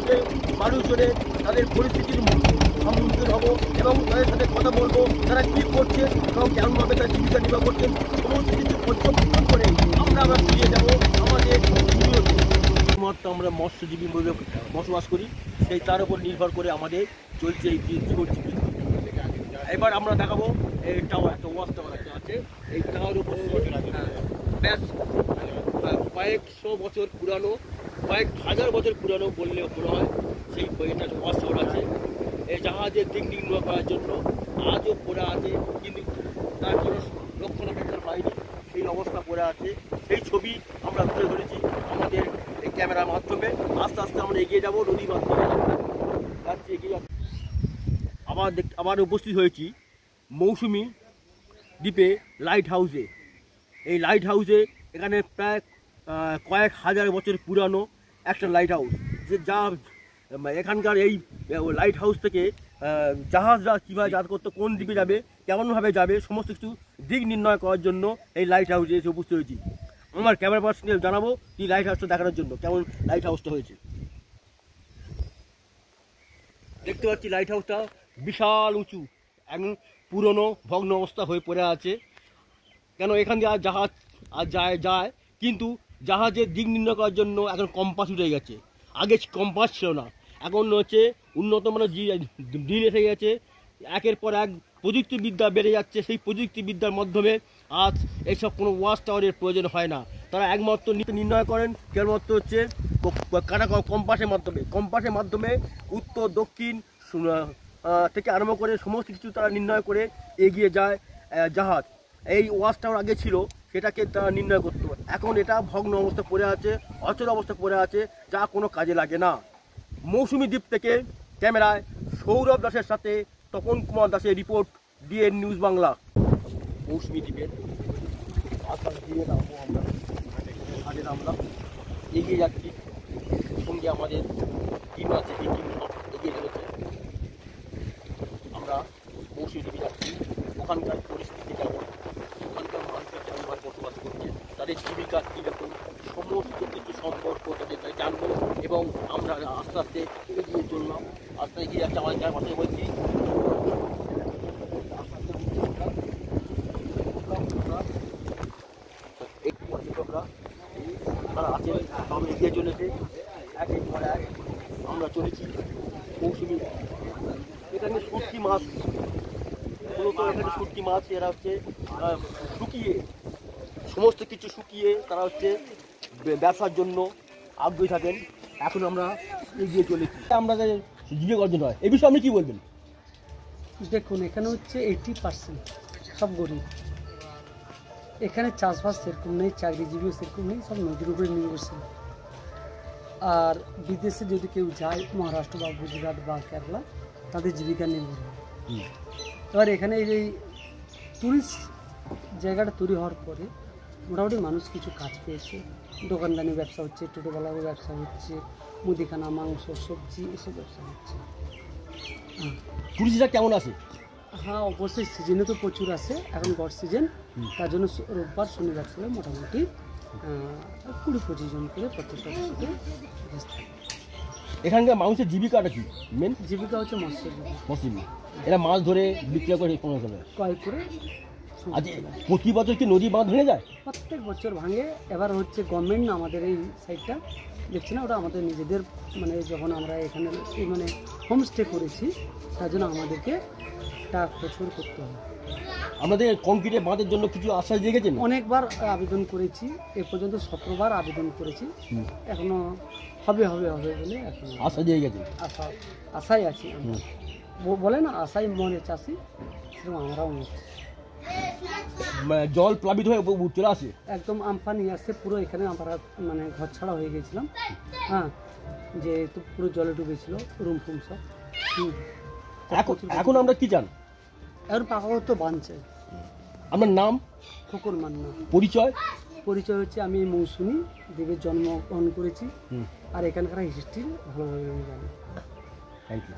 বসে মানুষজনের তাদের পরিস্থিতির সম্মুখীন হব এবং তাদের সাথে কথা বলবো, তারা কী করছে এবং কেমনভাবে তারা জীবিকা নির্বাহ করছেন সমস্ত কিছু পর্যবেক্ষণ করে আমরা ফিরে যাবো আমাদের ভিডিওতে। শুধুমাত্র আমরা মৎস্যজীবী বসবাস করি, সেই তার উপর নির্ভর করে আমাদের চলছে এই জীবন জীবিকা। এবার আমরা দেখাবো এই টাওয়ার, একটা ওয়াচ টাওয়ার একটা আছে, এই টাওয়ার উপর ব্যাস কয়েকশো বছর পুরানো, কয়েক হাজার বছর পুরানো বললে মনে হয় সেই একটা ওয়াচ টাওয়ার আছে। এই জাহাজের দিক নির্ণয় করার জন্য আজও পড়ে আছে, কিন্তু তার কোনো রক্ষণাবেক্ষণ পায়নি, সেই অবস্থা পড়ে আছে। সেই ছবি আমরা তুলে ধরেছি আমাদের এই ক্যামেরার মাধ্যমে। আস্তে আস্তে আমরা এগিয়ে যাবো, নদীর মাধ্যমে যাচ্ছি, এগিয়ে যাচ্ছি। আবার উপস্থিত হয়েছি মৌসুমী দ্বীপে লাইট হাউসে। এই লাইট হাউসে এখানে প্রায় কয়েক হাজার বছর পুরানো একটা লাইট হাউস, যে যা এখানকার এই লাইট হাউস থেকে জাহাজরা কীভাবে যাতায়াত করতো, কোন দ্বীপে যাবে, কেমনভাবে যাবে, সমস্ত কিছু দিক নির্ণয় করার জন্য এই লাইট হাউসে এসে উপস্থিত হয়েছি। আমার ক্যামেরা পার্সনকে জানাবো এই লাইট হাউসটা দেখানোর জন্য কেমন লাইট হাউসটা হয়েছে। দেখতে পাচ্ছি লাইট হাউসটা বিশাল উঁচু, একদম পুরনো ভগ্ন অবস্থা হয়ে পড়ে আছে। কেন এখান দিয়ে আর জাহাজ আর যায় কিন্তু জাহাজের দিক নির্ণয় করার জন্য এখন কম্পাস উঠে গেছে। আগে কম্পাস ছিল না, এখন হচ্ছে উন্নত মানের দিন এসে গেছে। একের পর এক প্রযুক্তিবিদ্যা বেড়ে যাচ্ছে, সেই প্রযুক্তিবিদ্যার মাধ্যমে আজ এইসব কোনো ওয়াচ টাওয়ারের প্রয়োজন হয় না। তারা একমাত্র নির্ণয় করেন কেবলমাত্র হচ্ছে কম্পাসের মাধ্যমে উত্তর দক্ষিণ থেকে আরম্ভ করে সমস্ত কিছু তারা নির্ণয় করে এগিয়ে যায় জাহাজ। এই ওয়াচ টাওয়ার আগে ছিল, সেটাকে তারা নির্ণয় করতো, এখন এটা ভগ্ন অবস্থা পড়ে আছে, অচল অবস্থা পড়ে আছে, যা কোনো কাজে লাগে না। মৌসুমী দ্বীপ থেকে ক্যামেরায় সৌরভ দাসের সাথে তপন কুমার দাসের রিপোর্ট, ডিএন নিউজ বাংলা। মৌসুমী দ্বীপের আশা দিয়ে নামবো আমরা এগিয়ে যাচ্ছি, সঙ্গে আমাদের টিম আছে, এই টিম এগিয়ে চলেছে। আমরা মৌসুমী দ্বীপে যাচ্ছি, ওখানকার পরিস্থিতি কেমন, ওখানকার মানুষের কেমনভাবে বসবাস করছে, তাদের জীবিকা কী রকম, সমস্ত কিছু সম্পর্ক তাদের জানবো এবং আমরা আস্তে আস্তে এগিয়ে চললাম। আস্তে এগিয়ে যাচ্ছে, আমাদের যার মাথায় বলছি পর্যটকরা তারা আছে, আমরা এগিয়ে চলেছে একের পর এক। আমরা চলেছি মৌসুমী, এখানে শুটকি মাছ, মূলত এখানে শুটকি মাছ এরা হচ্ছে শুকিয়ে, সমস্ত কিছু শুকিয়ে তারা হচ্ছে ব্যবসার জন্য আগ্রহী থাকেন। এখন আমরা এগিয়ে চলেছি, আমরা জীবিকা অর্জন হয়। এই বিষয়ে আপনি কী বলবেন? দেখুন, এখানে হচ্ছে 80% সব গরিব। এখানে চাষবাস সেরকম নেই, চাকরিজীবীও সেরকম নেই, সব নদীর উপরে নির্ভরশীল। আর বিদেশে যদি কেউ যায়, মহারাষ্ট্র বা গুজরাট বা কেরালা, তাদের জীবিকা নির্ভর হয়। এবার এখানে এই টুরিস্ট জায়গাটা তৈরি হওয়ার পরে মোটামুটি মানুষ কিছু কাজ পেয়েছে, দোকানদানি ব্যবসা হচ্ছে, টোটোওয়ালারও ব্যবসা হচ্ছে, মুদিখানা, মাংস, সবজি, এসব ব্যবসা হচ্ছে। টুরিস্টরা কেমন আছে? হ্যাঁ, অবশ্যই সিজনে তো প্রচুর আসে, এখন গড় সিজন, তার জন্য রোববার শনিবার করে মোটামুটি 20-25 জন করে প্রত্যেক সদস্যকে। এখানকার মানুষের জীবিকাটা কি? মেন জীবিকা হচ্ছে মৎস্যজীবী। এরা মাছ ধরে বিক্রি করে ক্রয় করে। আজ প্রতি বছর কি নদী বাঁধ ভেঙে যায়? প্রত্যেক বছর ভাঙে। এবার হচ্ছে গভর্নমেন্ট আমাদের এই সাইডটা দেখছি না, ওটা আমাদের নিজেদের, মানে যখন আমরা এখানে মানে হোমস্টে করেছি, তার জন্য আমাদেরকে টাকা প্রচুর করতে হবে। আমাদের কংক্রিটের বাঁধের জন্য কিছু আশ্বাস দিয়ে গেছেন? অনেকবার আবেদন করেছি, এ পর্যন্ত 17 বার আবেদন করেছি, এখনো হবে বলে এখন আশা দিয়ে গেছে। আশায় আছি আমরা। বলে না, আশায় মনে চাষি, সেরকম আমরাও জল প্লাবিত হয়ে চলে আসে, একদম আমফান নিয়ে আসছে পুরো। এখানে আমরা মানে ঘর ছাড়া হয়ে গেছিলাম, হ্যাঁ, যে তো পুরো জলে ডুবেছিল, রুম ফুম সব। এখন আমরা কি জান? এখন পাকাগত বাঁধছে। আমার নাম খোকন মান্না। পরিচয় হচ্ছে আমি মৌসুমী দ্বীপের জন্মগ্রহণ করেছি, আর এখানকার হিস্ট্রি ভালোভাবে আমি জানি। Thank you.